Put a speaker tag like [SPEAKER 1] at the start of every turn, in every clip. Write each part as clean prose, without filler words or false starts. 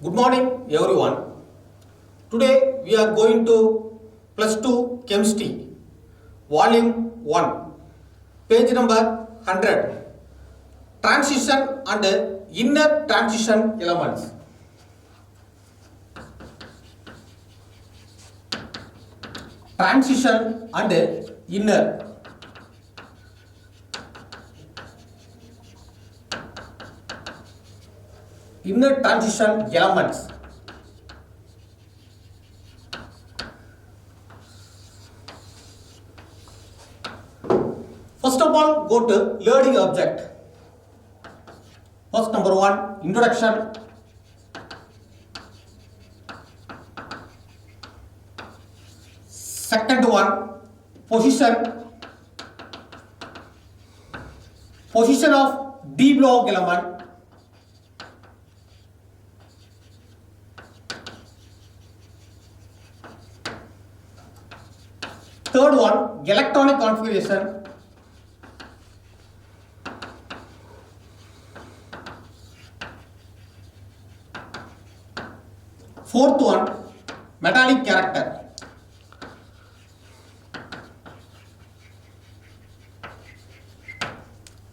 [SPEAKER 1] Good morning everyone. Today we are going to +2 Chemistry Volume 1 page number 100 Transition and Inner Transition Elements. Transition and inner transition elements. First of all, go to learning object. First, number 1, introduction. Second one, position of D block element. Third one, electronic configuration. Fourth one, metallic character.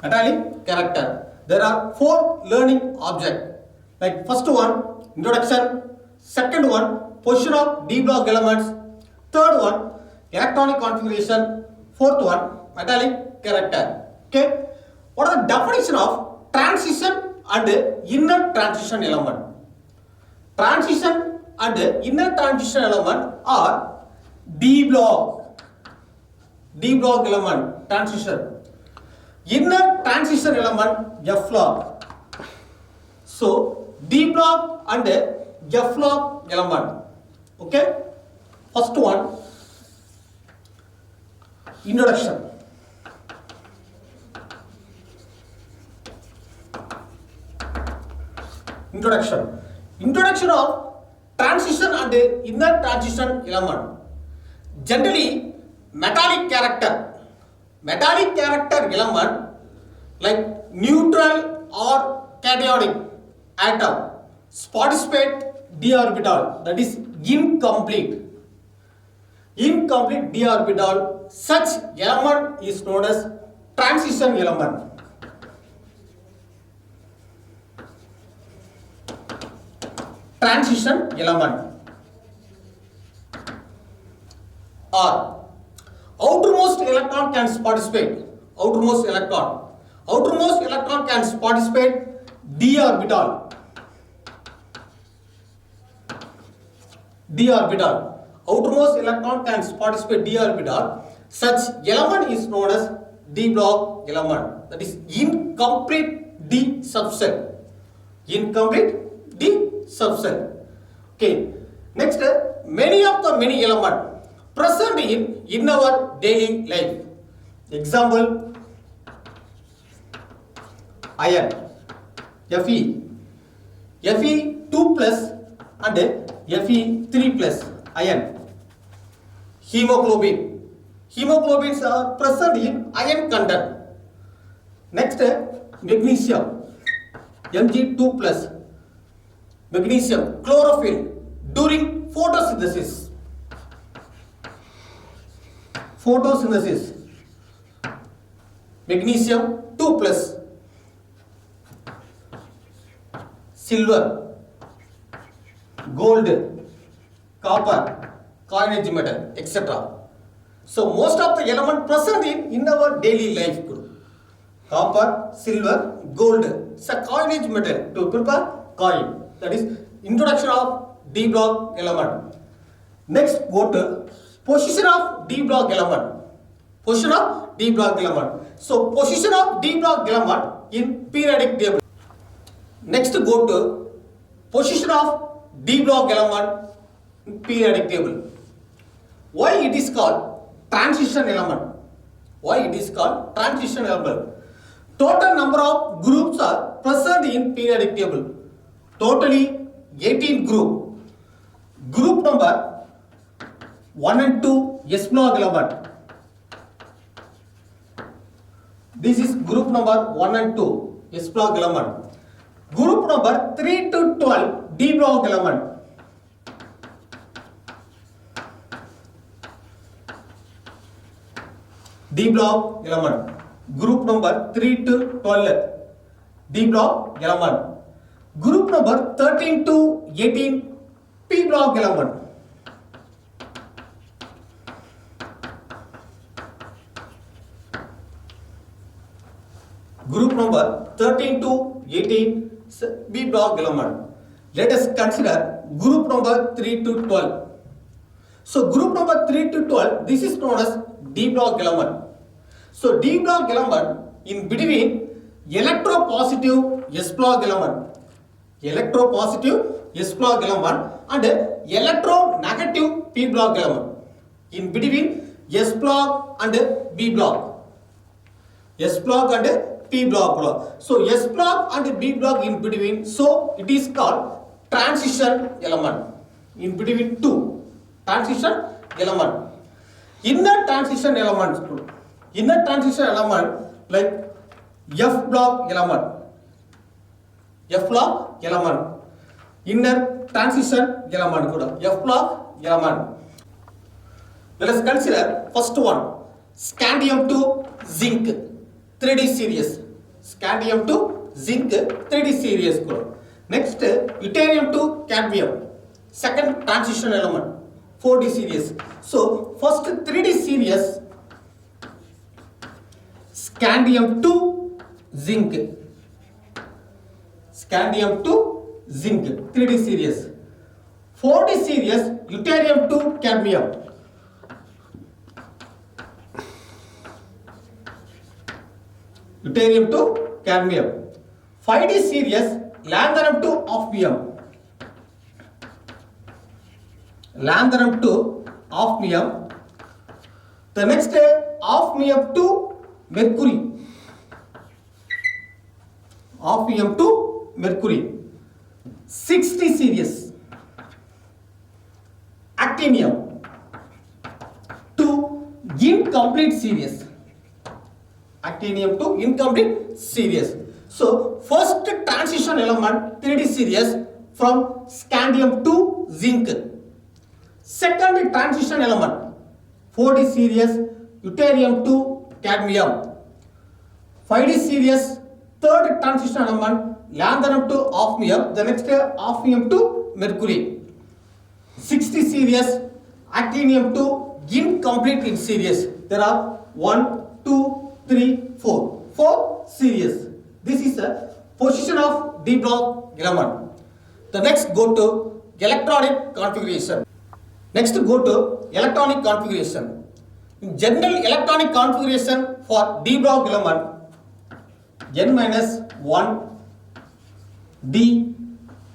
[SPEAKER 1] Metallic character. There are 4 learning objects. Like first one, introduction. Second one, position of D block elements. Third one, electronic configuration. Fourth one, metallic character. Okay. What are the definition of transition and inner transition element? Transition and inner transition element are D block element transition. Inner transition element F block. So D block and F block element. Okay. First one, introduction. Introduction of transition and inner transition element. Generally, metallic character element like neutral or cationic atom participate d orbital, that is incomplete d orbital. Such element is known as transition element. Transition element. Or outermost electron can participate. Outermost electron can participate d orbital. Outermost electron can participate d orbital. Such element is known as D block element. That is incomplete D subset. Okay. Next, many element present in our daily life. Example, iron, Fe2 plus and Fe3 plus iron. Hemoglobins are present in iron content. Next, magnesium, Mg2 plus. Magnesium, chlorophyll during photosynthesis. Magnesium 2 plus. Silver, gold, copper, coinage metal, etc. So most of the element present in our daily life. Copper, silver, gold, it's a coinage metal to prepare coin. That is introduction of D block element. Next, go to position of D block element. So position of D block element in periodic table. Next go to position of D block element in periodic table. Why it is called transition element? Why it is called transition element? Total number of groups are present in periodic table. Totally 18 group. Group number 1 and 2 S block element. This is group number 1 and 2 S block element. Group number 3 to 12 D block element. D block element. Group number 3 to 12 D block element. Group number 13 to 18 P block element. Group number 13 to 18 B block element. Let us consider group number 3 to 12. So group number 3 to 12, this is known as D block element. So D block element in between electropositive S block element, electropositive S block element and electronegative P block element. In between S block and B block, S block and P block. So S block and B block in between. So it is called transition element. In between two transition element. Inner transition element. Inner transition element like F block element. F block element. Inner transition element. F block element. Let us consider first one. Scandium to zinc 3D series. Scandium to zinc 3D series. Next, deuterium to cadmium. Second transition element 4D series. So first 3D series, scandium to zinc. Scandium to zinc 3D series. 4D series, deuterium to cadmium. Deuterium to cadmium. 5D series, lanthanum to osmium. Lanthanum to osmium. The next osmium to mercury. Osmium to mercury. 6D series, actinium to incomplete series. Actinium to incomplete series. So first transition element 3D series from scandium to zinc. Second transition element 4D series, deuterium to cadmium. 5D series, third transition element lanthanum to osmium. The next osmium to mercury. 6D series, actinium to incomplete in series. There are 1, 2, 3, 4. 4 series. This is a position of D block element. The next go to electronic configuration. Next go to electronic configuration. In general electronic configuration for D block element, N-1 D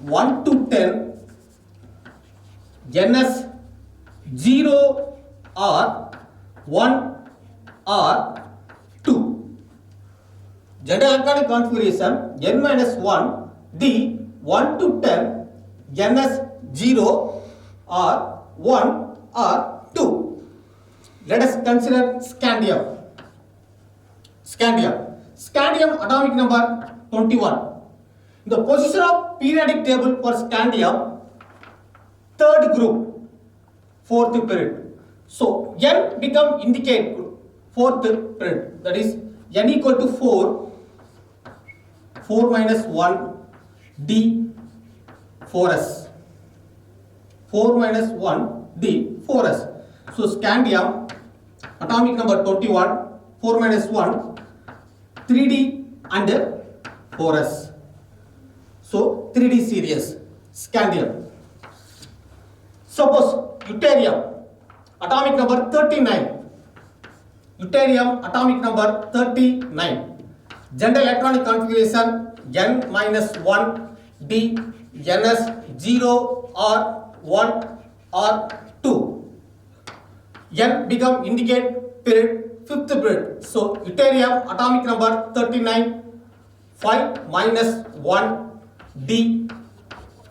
[SPEAKER 1] 1 to 10, NS 0 or 1 or 2. General electronic configuration N-1 D 1 to 10, NS 0 or 1 or 2. Let us consider scandium. Scandium atomic number 21. In the position of periodic table for scandium, third group, fourth period. So N become indicate fourth period. That is N equal to 4, 4 minus 1, D 4s. 4 minus 1, D 4s. So scandium atomic number 21, 4 minus 1, 3D and 4s. So 3D series, scandium. Suppose deuterium atomic number 39. Deuterium atomic number 39. General electronic configuration n minus 1 d ns 0 or 1 or 2. N become indicate period, fifth period. So deuterium atomic number 39, 5 minus 1 d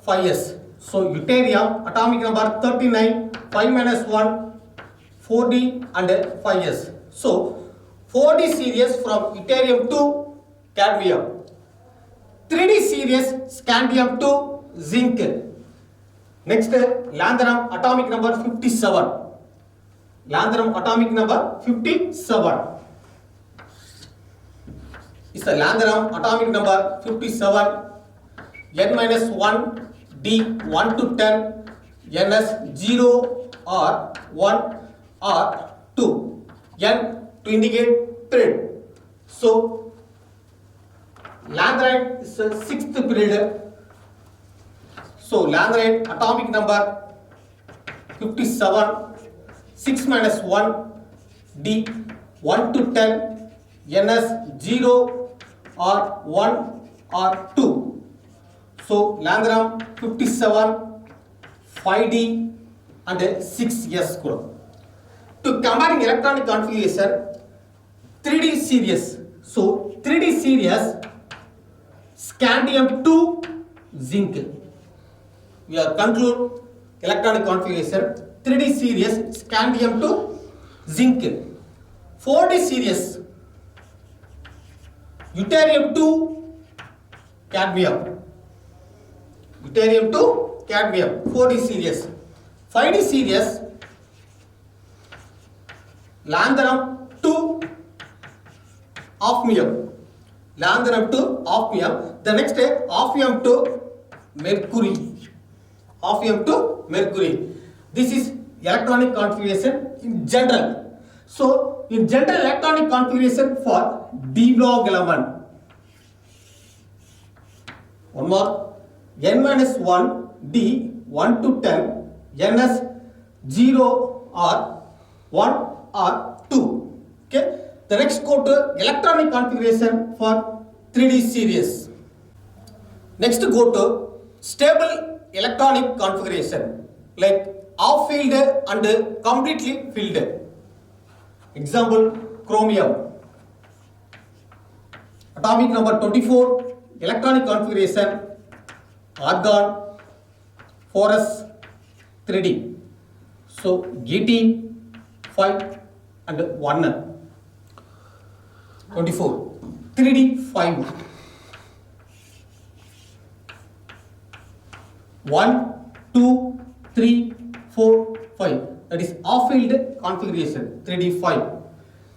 [SPEAKER 1] 5s. So deuterium atomic number 39, 5 minus 1, 4d and 5s. So 4d series from deuterium to cadmium, 3d series scandium to zinc. Next, lanthanum atomic number 57. Lanthanum atomic number 57 is the lanthanum atomic number 57, n minus 1 d 1 to 10 ns 0 or 1 or 2, n to indicate period. So lanthanide is the sixth period. So lanthanide atomic number 57, 6 minus 1 d 1 to 10 ns 0 or 1 or 2. So lanthanum 57, 5d and 6s group. To comparing electronic configuration, 3d series. So 3d series scandium to zinc. We are conclude electronic configuration. 3d series scandium to zinc. 4d series deuterium to cadmium. Deuterium to cadmium, 4d series. 5d series lanthanum to osmium. Lanthanum to osmium. The next day osmium to mercury. Osmium to mercury. This is electronic configuration in general. So in general electronic configuration for d block element, one more, n minus 1 d 1 to 10 ns 0 or 1 or 2. Okay. The next go to electronic configuration for 3d series. Next go to stable electronic configuration like off field and completely filled. Example, chromium. Atomic number 24, electronic configuration argon 4s 3d. So 18, 5 and 1. 24, 3d 5. 1, 2, 3, 4, 5. That is off field configuration 3d 5.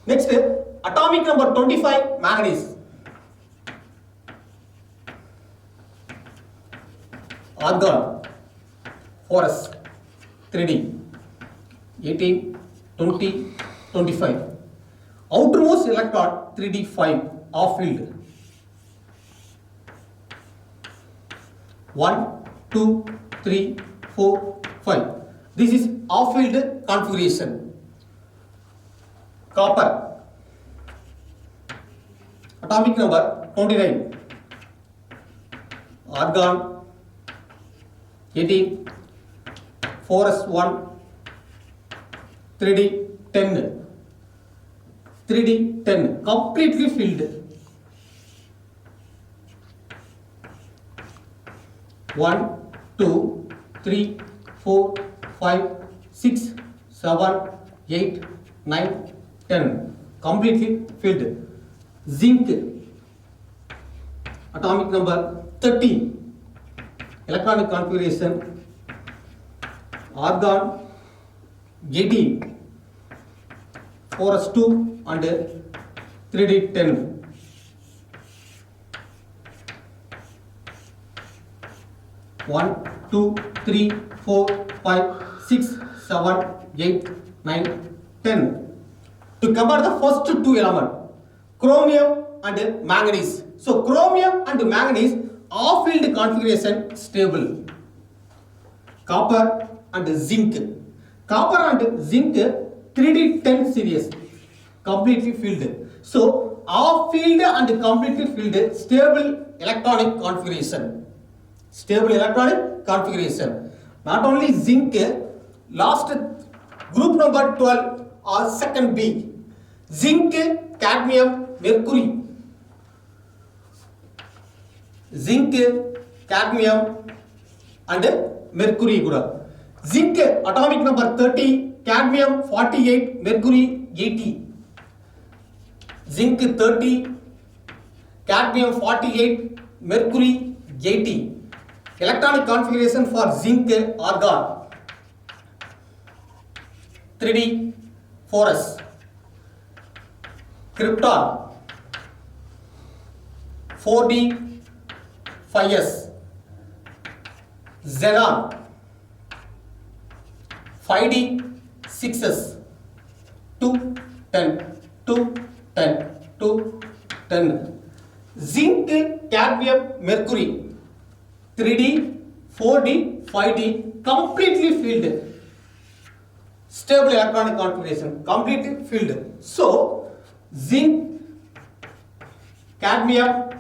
[SPEAKER 1] Next, atomic number 25 manganese. Argon 4s 3d 18, 20, 25. Outermost electron 3d 5 off field. 1, 2, 3, 4, 5. This is off field configuration. Copper. Atomic number 29. Argon 18, 4s1, 3d 10. 3d 10. Completely filled. 1, 2, 3, 4, 5, 6, 7, 8, 9, 10. Completely filled. Zinc. Atomic number 13. Electronic configuration. Argon 18. 4s2 and 3d 10. 1, 2, 3, 4, 5, 6, 7, 8, 9, 10. To compare the first two elements, chromium and manganese. So chromium and manganese off field configuration stable. Copper and zinc. Copper and zinc 3d 10 series completely filled. So half filled and completely filled stable electronic configuration. Stable electronic configuration. Not only zinc, last group number 12 or second B. Zinc, cadmium, mercury. Zinc, cadmium and mercury kuda. Zinc atomic number 30, cadmium 48, mercury 80. Zinc 30, cadmium 48, mercury 80. Electronic configuration for zinc argon 3D 4s. Krypton 4D 5s. Xenon 5D 6s. 2 10 2 10 2 10. Zinc, cadmium, mercury 3D 4D 5D completely filled. Stable electronic configuration completely filled. So zinc, cadmium,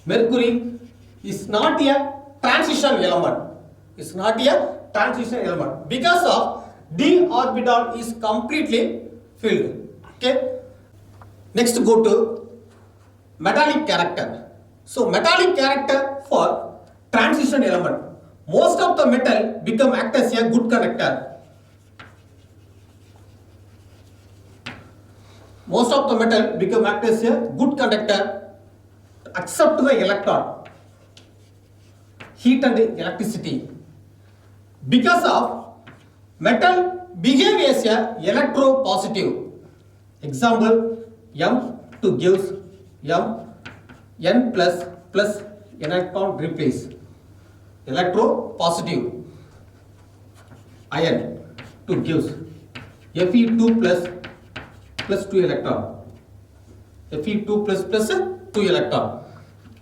[SPEAKER 1] mercury is not a transition element. It's not a transition element because of d orbital is completely filled. Okay. Next go to metallic character. So metallic character for transition element. Most of the metal become act as a good conductor. Most of the metal become act as a good conductor except the electron, heat and electricity. Because of metal behave as a electropositive. Example, M2 gives N plus electron replace. Electropositive. Iron 2 gives Fe2 plus 2 electron. Fe2 plus 2 electron.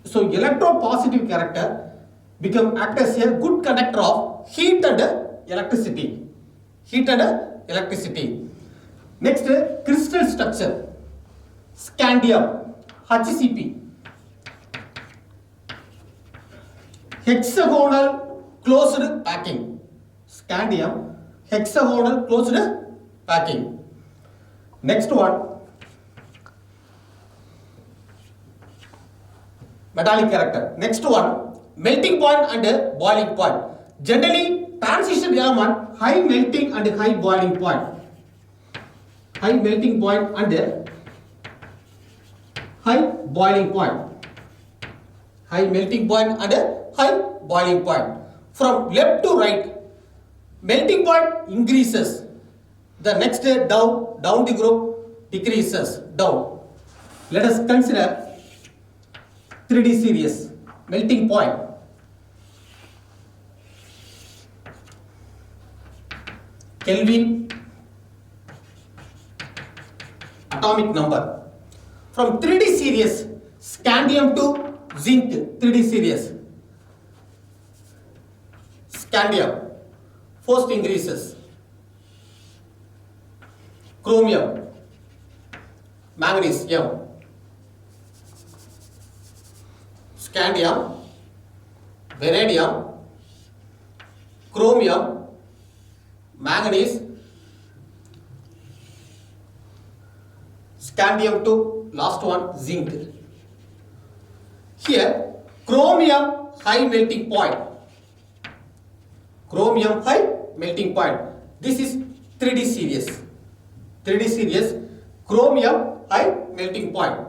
[SPEAKER 1] So electropositive character become act as a good conductor of heat and electricity. Heat and electricity. Next, crystal structure. Scandium, HCP. Hexagonal closed packing. Scandium, hexagonal closed packing. Next one, metallic character. Next one, melting point and boiling point. Generally, transition element high melting and high boiling point. High melting point and high boiling point. High melting point and high boiling point. From left to right, melting point increases. The next down the group decreases down. Let us consider 3D series melting point. Kelvin, atomic number. From 3D series, scandium to zinc 3D series. Scandium first increases. Chromium, manganese M. Scandium, vanadium, chromium, manganese, scandium to last one zinc. Here chromium high melting point. Chromium high melting point. This is 3D series. 3D series, chromium high melting point.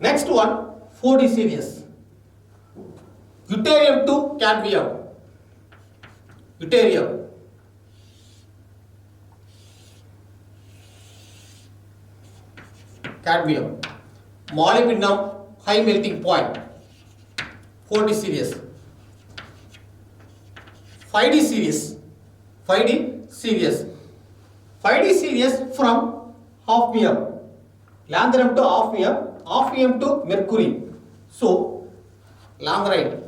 [SPEAKER 1] Next one, 4D series. Deuterium to cadmium. Deuterium. Cadmium. Molybdenum high melting point. 4D series. 5D series. 5D series. 5D series from hafnium. Lanthanum to hafnium. Hafnium to mercury. So, langerite.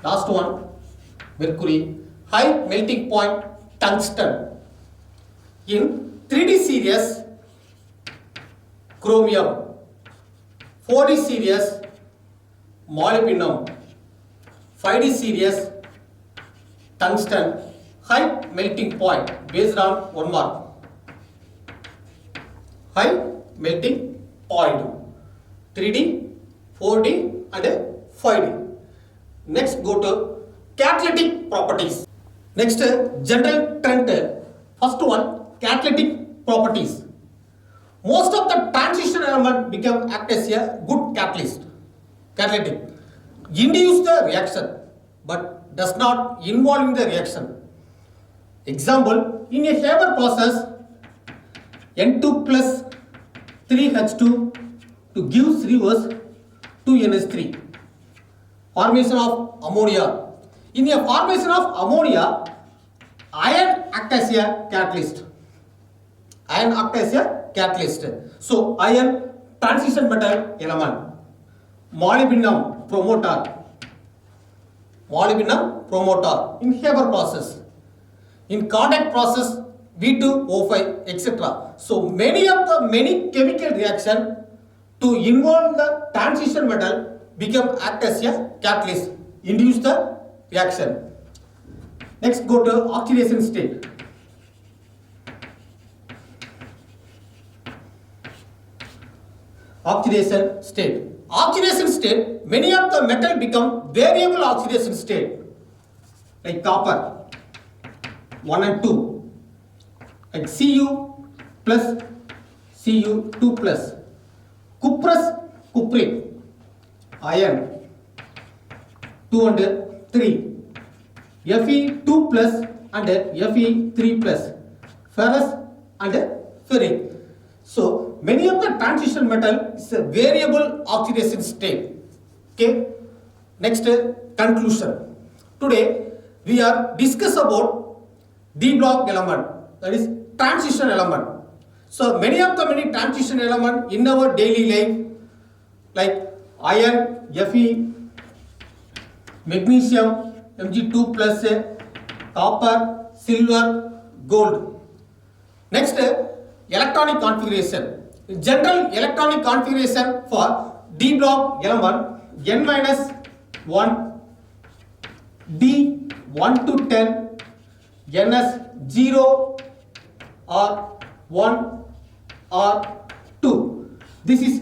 [SPEAKER 1] Last one, mercury. High melting point, tungsten. In 3D series, chromium. 4D series, molybdenum. 5D series, tungsten. High melting point based on 1 mark. High melting point. 3D, 4D and 5D. Next go to catalytic properties. Next general trend. First one, catalytic properties. Most of the transition element become act as a good catalyst. Catalytic. Induce the reaction but does not involve in the reaction. Example, in a Haber process, N2 plus 3H2 to gives reverse 2NH3. Formation of ammonia. In a formation of ammonia, iron act as a catalyst. Iron act as a catalyst. So iron transition metal element. Molybdenum promoter. Molybdenum promoter in Haber process. In contact process, V2O5, etc. So many chemical reaction to involve the transition metal become act as a catalyst, induce the reaction. Next go to oxidation state. Oxidation state. Oxidation state, many of the metal become variable oxidation state, like copper 1 and 2, like Cu plus Cu2 plus, cuprous cupric, iron 2 and 3, Fe2 plus and Fe3 plus, ferrous and ferric. So many of the transition metal is a variable oxidation state. Okay. Next conclusion. Today we are discuss about D-block element, that is transition element. So many transition element in our daily life, like iron, Fe, magnesium, Mg2 plus, copper, silver, gold. Next, electronic configuration. General electronic configuration for D-block element N-1, D 1 to 10, NS 0 or 1 or 2. This is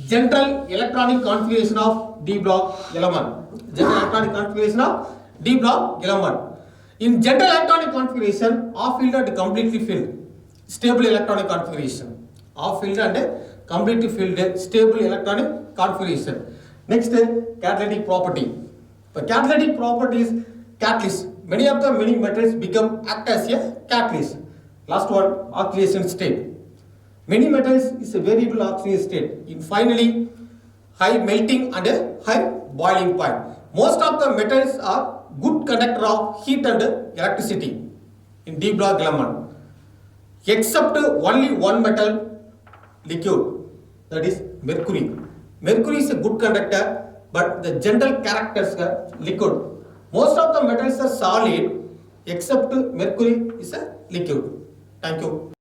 [SPEAKER 1] general electronic configuration of D-block element. General electronic configuration of D-block element. In general electronic configuration, off filled and completely filled. Stable electronic configuration. Off filled and completely filled stable electronic configuration. Next, catalytic property. The catalytic property is catalyst. Many metals become act as a catalyst. Last one, oxidation state. Many metals is a variable oxidation state. In finally, high melting and a high boiling point. Most of the metals are good conductor of heat and electricity in D-block element, except only one metal liquid, that is mercury. Mercury is a good conductor, but the general characters are liquid. Most of the metals are solid, except mercury is a liquid. Thank you.